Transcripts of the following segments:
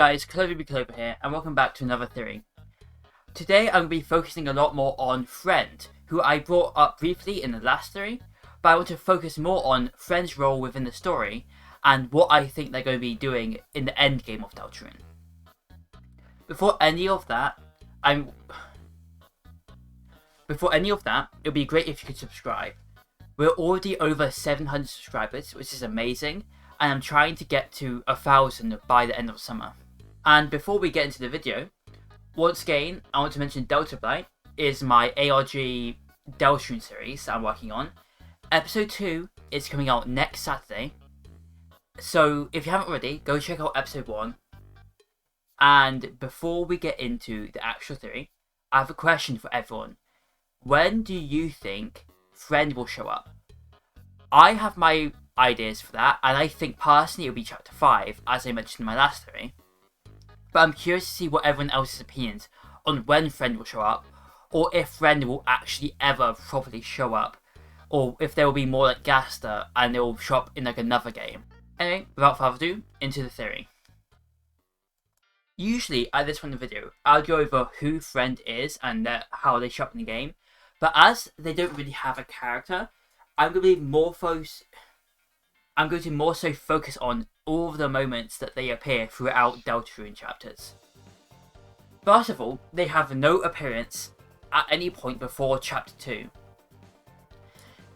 Guys, Clover here, and welcome back to another theory. Today I'm going to be focusing a lot more on Friend, who I brought up briefly in the last theory, but I want to focus more on Friend's role within the story, and what I think they're going to be doing in the end game of Deltarune. Before any of that, it would be great if you could subscribe. We're already over 700 subscribers, which is amazing, and I'm trying to get to 1,000 by the end of summer. And before we get into the video, once again, I want to mention Deltarune is my ARG Deltarune series that I'm working on. Episode 2 is coming out next Saturday. So if you haven't already, go check out episode 1. And before we get into the actual theory, I have a question for everyone. When do you think Friend will show up? I have my ideas for that, and I think personally it'll be chapter 5, as I mentioned in my last theory. But I'm curious to see what everyone else's opinions on when Friend will show up, or if Friend will actually ever properly show up, or if there will be more like Gaster and it will show up in like another game. Anyway, without further ado, into the theory. Usually at this point in the video, I'll go over who Friend is and how they show up in the game, but as they don't really have a character, I'm going to more so focus on all of the moments that they appear throughout Deltarune chapters. First of all, they have no appearance at any point before chapter 2.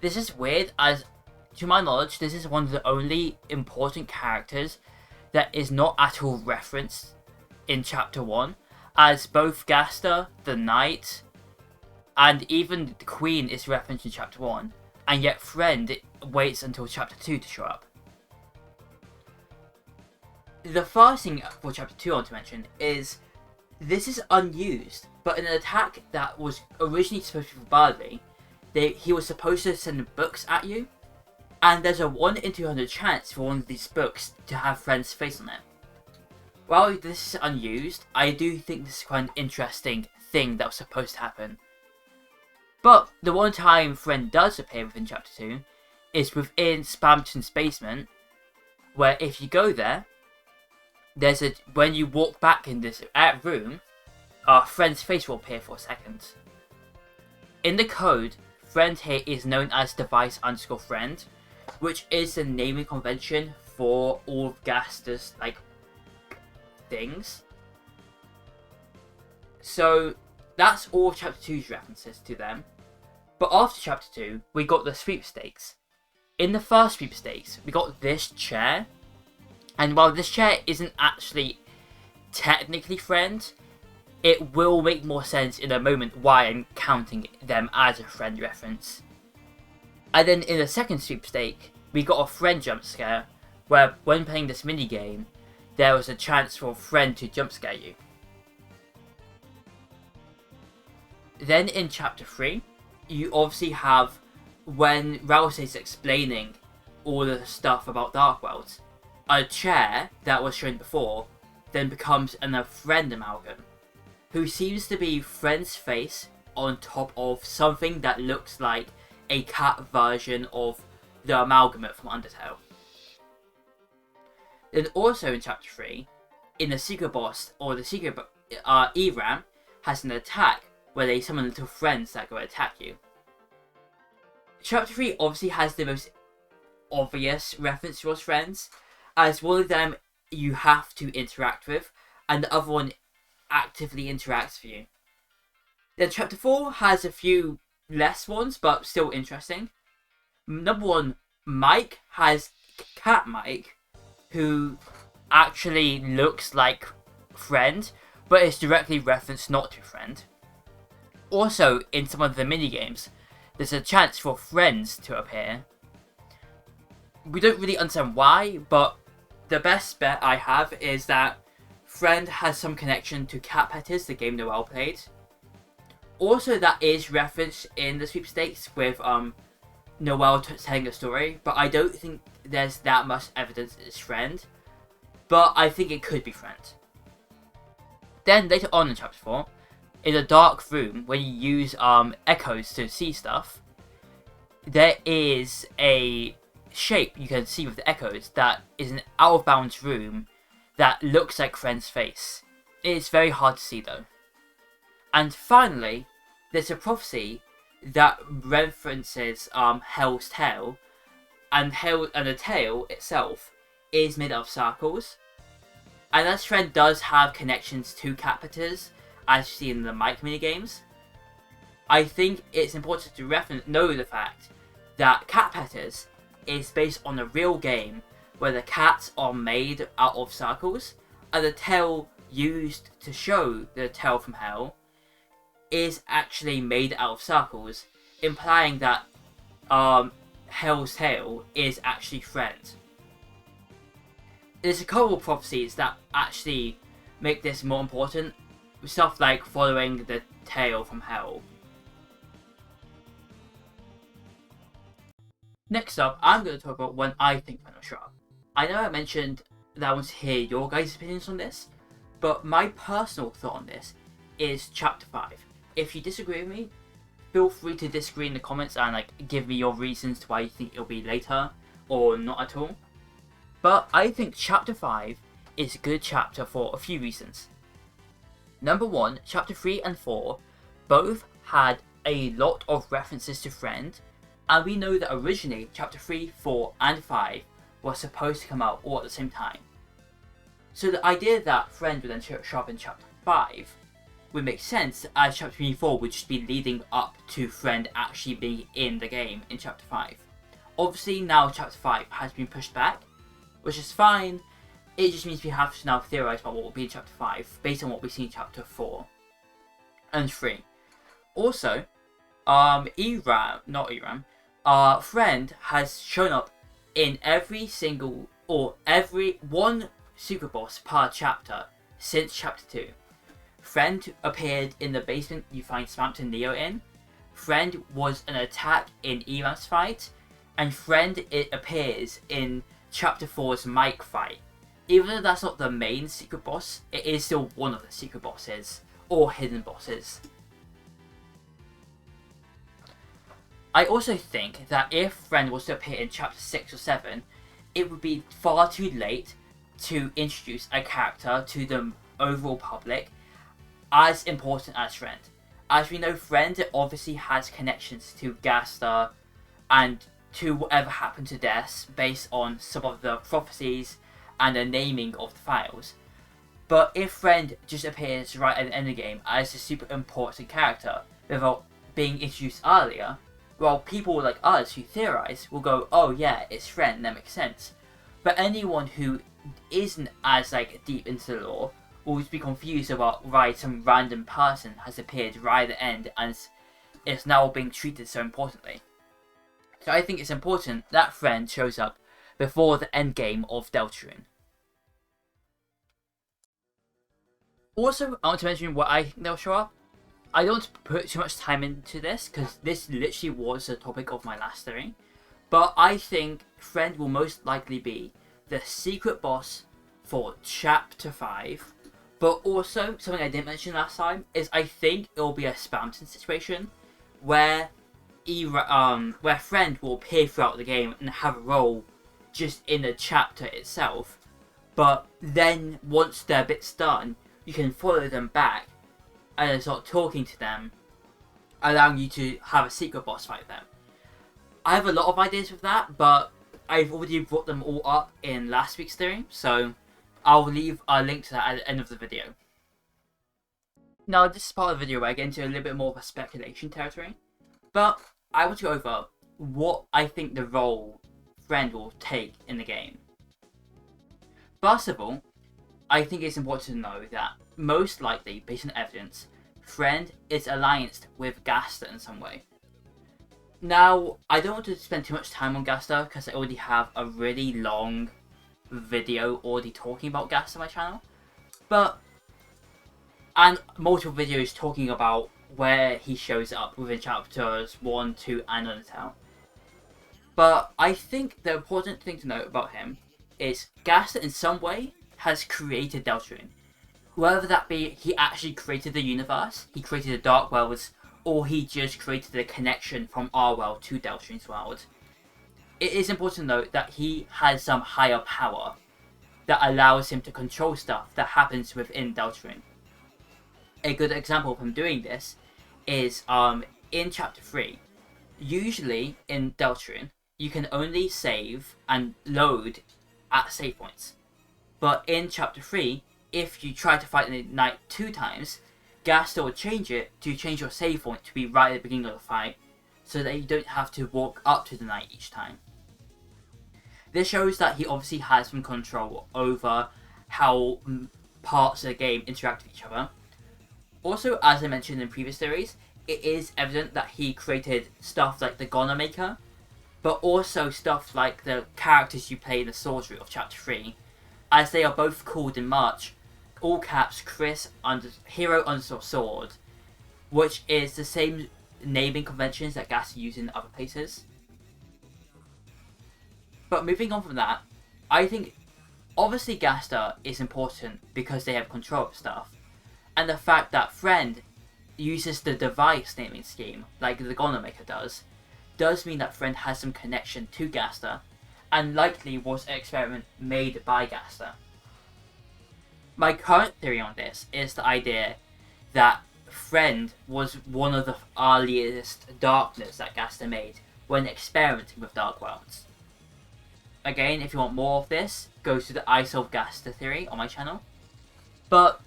This is weird, as to my knowledge this is one of the only important characters that is not at all referenced in chapter 1, as both Gaster, the Knight, and even the Queen is referenced in chapter 1, and yet Friend waits until chapter 2 to show up. The first thing for chapter 2 I want to mention is this is unused, but in an attack that was originally supposed to be for Barley, he was supposed to send books at you, and there's a 1 in 200 chance for one of these books to have Friend's face on it. While this is unused, I do think this is quite an interesting thing that was supposed to happen. But the one time Friend does appear within chapter 2 is within Spamton's basement, where if you go there, when you walk back in this room, Friend's face will appear for a second. In the code, Friend here is known as device_friend, which is the naming convention for all of Gaster's things. So that's all of chapter 2's references to them. But after chapter 2, we got the sweepstakes. In the first sweepstakes, we got this chair. And while this chair isn't actually technically Friend, it will make more sense in a moment why I'm counting them as a Friend reference. And then in the second sweepstake, we got a Friend jump scare, where when playing this minigame, there was a chance for a Friend to jump scare you. Then in chapter 3, you obviously have when Rouse is explaining all the stuff about Dark Worlds, a chair that was shown before then becomes a Friend amalgam, who seems to be Friend's face on top of something that looks like a cat version of the amalgamate from Undertale. Then also in chapter 3, in the secret boss, or the secret ERAM has an attack where they summon little friends that go attack you. Chapter 3 obviously has the most obvious reference to your friends, as one of them you have to interact with, and the other one actively interacts with you. Then chapter 4 has a few less ones, but still interesting. Number 1, Mike has Cat Mike, who actually looks like Friend, but is directly referenced not to Friend. Also, in some of the minigames, there's a chance for friends to appear. We don't really understand why, but the best bet I have is that Friend has some connection to Cat Petters, the game Noelle played. Also, that is referenced in the sweepstakes with Noelle telling a story, but I don't think there's that much evidence it's Friend. But I think it could be Friend. Then later on in chapter 4, in a dark room where you use echoes to see stuff, there is a shape you can see with the echoes that is an out of bounds room that looks like Friend's face. It is very hard to see though. And finally, there's a prophecy that references Hell's tail, and the tail itself is made of circles. And as Friend does have connections to cat petters, as you see in the mic minigames, I think it's important to know the fact that cat petters is based on a real game where the cats are made out of circles, and the tail used to show the tail from hell is actually made out of circles, implying that Hell's tail is actually Friend. There's a couple of prophecies that actually make this more important, stuff like following the tail from hell. Next up, I'm going to talk about when I think Friend will show up. I know I mentioned that I want to hear your guys' opinions on this, but my personal thought on this is Chapter 5. If you disagree with me, feel free to disagree in the comments and give me your reasons to why you think it'll be later or not at all. But I think Chapter 5 is a good chapter for a few reasons. Number 1, Chapter 3 and 4 both had a lot of references to Friend, and we know that originally Chapter 3, 4 and 5 were supposed to come out all at the same time. So the idea that Friend would then show up in Chapter 5 would make sense, as Chapter 3 and 4 would just be leading up to Friend actually being in the game in Chapter 5. Obviously now Chapter 5 has been pushed back, which is fine. It just means we have to now theorise about what will be in Chapter 5 based on what we see in Chapter 4 and 3. Also, Friend has shown up in every one super boss per chapter since Chapter 2. Friend appeared in the basement you find Smamped and Neo in. Friend was an attack in Eram's fight, and Friend appears in Chapter 4's Mike fight. Even though that's not the main secret boss, it is still one of the secret bosses, or hidden bosses. I also think that if Friend was to appear in Chapter 6 or 7, it would be far too late to introduce a character to the overall public as important as Friend. As we know, Friend obviously has connections to Gaster and to whatever happened to Des based on some of the prophecies and the naming of the files. But if Friend just appears right at the end of the game as a super important character without being introduced earlier, well, people like us who theorise will go, oh yeah, it's Friend, that makes sense. But anyone who isn't as deep into the lore will just be confused about why some random person has appeared right at the end and is now being treated so importantly. So I think it's important that Friend shows up before the end game of Deltarune. Also, I want to mention why I think they'll show up. I don't want to put too much time into this, because this literally was the topic of my last theory. But I think Friend will most likely be the secret boss for Chapter 5. But also, something I didn't mention last time, is I think it will be a Spamton situation, where Friend will appear throughout the game and have a role just in the chapter itself. But then, once their bit's done, you can follow them back and start talking to them, allowing you to have a secret boss fight them. I have a lot of ideas with that, but I've already brought them all up in last week's theory, so I'll leave a link to that at the end of the video. Now, this is part of the video where I get into a little bit more of a speculation territory, but I want to go over what I think the role Friend will take in the game. First of all, I think it's important to know that, most likely, based on evidence, Friend is allianced with Gaster in some way. Now, I don't want to spend too much time on Gaster because I already have a really long video already talking about Gaster on my channel. And multiple videos talking about where he shows up within chapters 1, 2 and Undertale. But I think the important thing to note about him is Gaster in some way has created Deltarune. Whether that be he actually created the universe, he created the Dark Worlds, or he just created a connection from our world to Deltarune's world. It is important to note that he has some higher power, that allows him to control stuff that happens within Deltarune. A good example of him doing this is in Chapter 3. Usually in Deltarune, you can only save and load at save points. But in Chapter 3, if you try to fight the knight 2 times, Gaster will change it to change your save point to be right at the beginning of the fight, so that you don't have to walk up to the knight each time. This shows that he obviously has some control over how parts of the game interact with each other. Also, as I mentioned in previous series, it is evident that he created stuff like the Goner Maker, but also stuff like the characters you play in the Swords route of Chapter 3, as they are both called in March, all caps Chris Hero_Sword, which is the same naming conventions that Gaster uses in other places. But moving on from that, I think obviously Gaster is important because they have control of stuff, and the fact that Friend uses the device naming scheme like the Goner Maker does mean that Friend has some connection to Gaster, and likely was an experiment made by Gaster. My current theory on this is the idea that Friend was one of the earliest Darkness that Gaster made when experimenting with Dark Worlds. Again, if you want more of this, go to the I Solve Gaster theory on my channel. But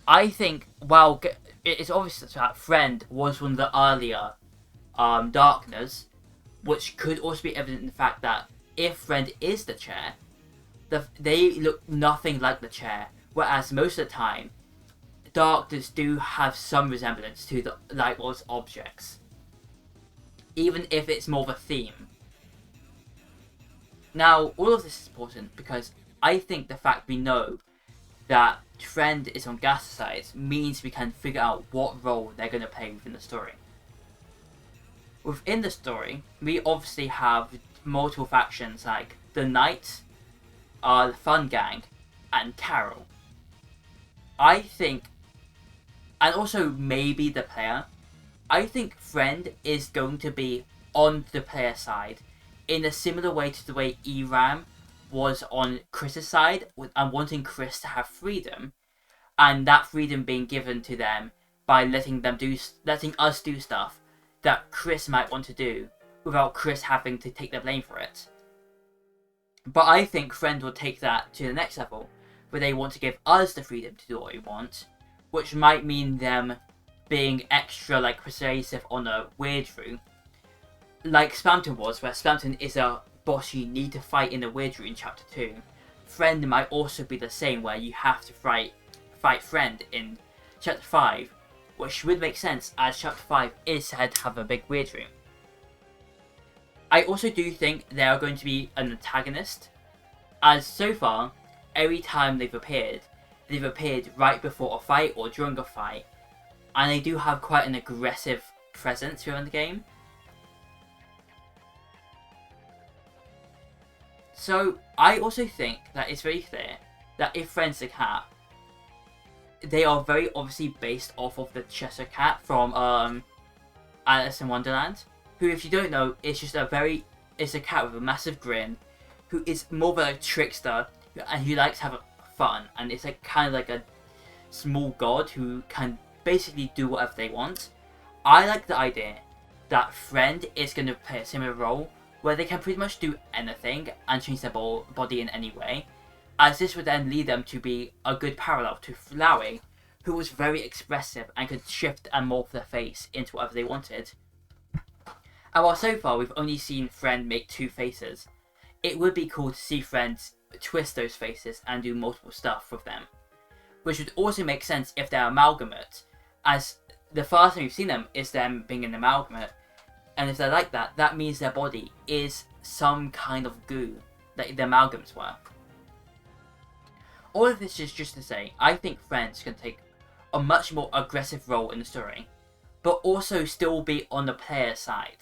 I think, while it's obvious that Friend was one of the earlier Darkness, which could also be evident in the fact that if Friend is the chair, they look nothing like the chair, whereas most of the time, Darkness do have some resemblance to the Light World's objects, even if it's more of a theme. Now, all of this is important because I think the fact we know that Friend is on Gaster's side means we can figure out what role they're going to play within the story. Within the story, we obviously have multiple factions like the Knight, the Fun Gang, and Carol. I think, and also maybe the player, I think Friend is going to be on the player side in a similar way to the way Eram was on Chris's side and wanting Chris to have freedom, and that freedom being given to them by letting us do stuff that Chris might want to do without Chris having to take the blame for it. But I think Friend will take that to the next level, where they want to give us the freedom to do what we want, which might mean them being extra persuasive on a weird route, like Spamton was, where Spamton is a boss you need to fight in the weird route in Chapter 2. Friend might also be the same, where you have to fight Friend in Chapter 5, which would make sense as Chapter 5 is said to have a big weird route. I also do think they are going to be an antagonist, as so far, every time they've appeared right before a fight or during a fight, and they do have quite an aggressive presence within the game. So I also think that it's very clear that if Friend's the cat, they are very obviously based off of the Cheshire Cat from Alice in Wonderland, who, if you don't know, is just it's a cat with a massive grin, who is more of a trickster, and who likes to have fun, and it's kind of like a small god who can basically do whatever they want. I like the idea that Friend is going to play a similar role, where they can pretty much do anything and change their body in any way, as this would then lead them to be a good parallel to Flowey, who was very expressive and could shift and morph their face into whatever they wanted. And while so far we've only seen Friend make 2 faces, it would be cool to see Friend twist those faces and do multiple stuff with them, which would also make sense if they're amalgamate, as the first time we've seen them is them being an amalgamate, and if they're like that, that means their body is some kind of goo that the amalgams were. All of this is just to say, I think Friends can take a much more aggressive role in the story, but also still be on the player side.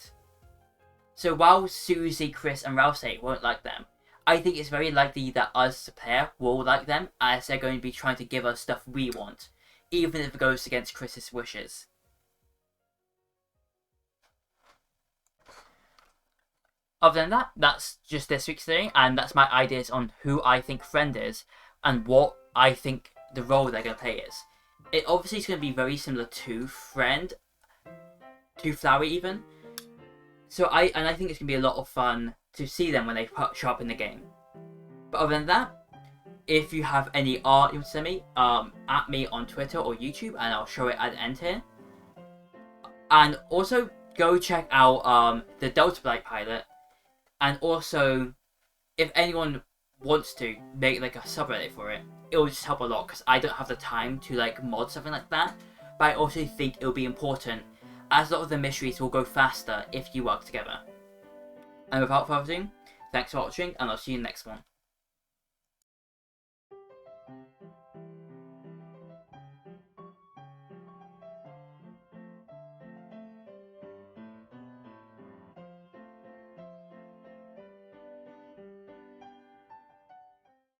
So while Susie, Chris and Ralsei won't like them, I think it's very likely that us, the player, will like them, as they're going to be trying to give us stuff we want, even if it goes against Chris's wishes. Other than that, that's just this week's thing, and that's my ideas on who I think Friend is, and what I think the role they're going to play is. It obviously is going to be very similar to Friend, to Flowey even. So I think it's going to be a lot of fun to see them when they show up in the game. But other than that, if you have any art you want to send me, at me on Twitter or YouTube, and I'll show it at the end here. And also, go check out the Delta Blight pilot. And also, if anyone wants to make like a subreddit for it, it will just help a lot, because I don't have the time to like mod something like that. But I also think it will be important, as a lot of the mysteries will go faster if you work together. And without further ado, thanks for watching, and I'll see you in the next one.